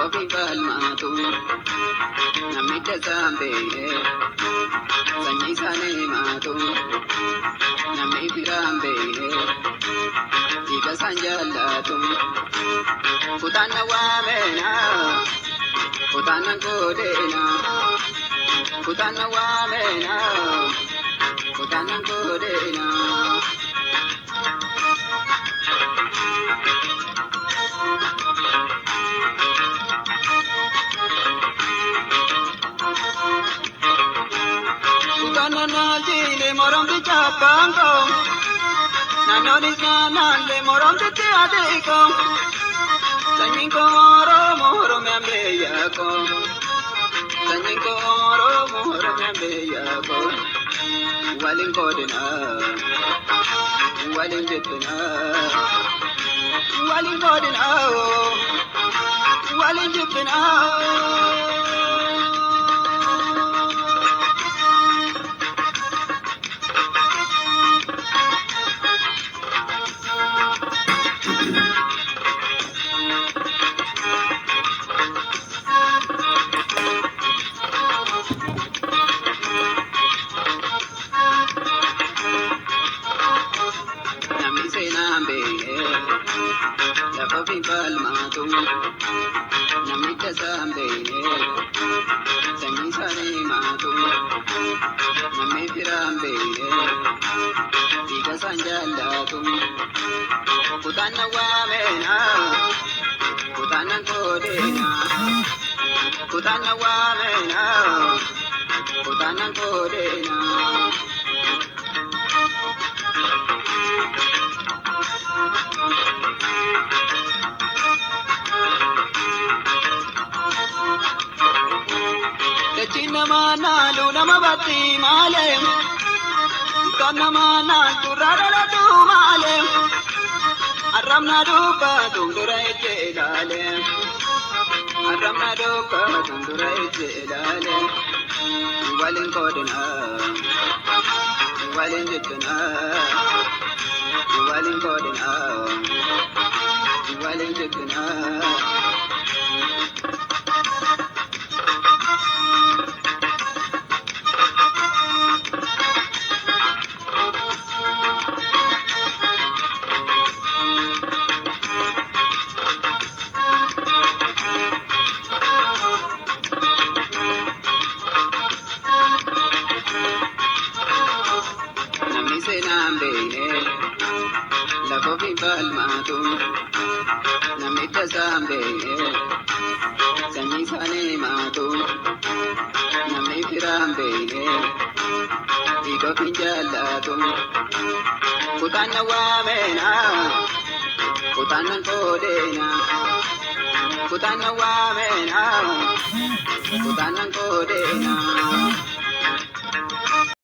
Lafa falmaatu namni dasaan beekne sanyii isaanii maatu namni firaan beekne dhiiga isaan jaallatu kutaan na waameena kutaan na goodeena kutaan na waameena kutaan na goodeena. Nanajile moramti chapango, nanonis nanale moramti tiadeko, sanjinko moro meyako, sanjinko moro meyako, walin kodina, walin jitina, walin kodina, walin jitina. Lafa falmaatu namni dasaan beekne sanyii isaanii maatu namni firaan beekne dhiiga isaan jaallatu kutaan na waameena kutaan na goodeena kutaan na waameena kutaan na goodeena. Nama nalu nama bati malem, nama nalu rara tu malem, aram nadu ka tundurai jelale, aram nadu ka tundurai jelale, walin kodina, walin jitna, walin kodina, walin jitna. Lafa falmaatu namni dasaan beekne sanyii isaanii maatu namni firaan beekne dhiiga ofii jaallatu kutaan na waameena kutaan na goodeena kutaan na waameena kutaan na goodeena.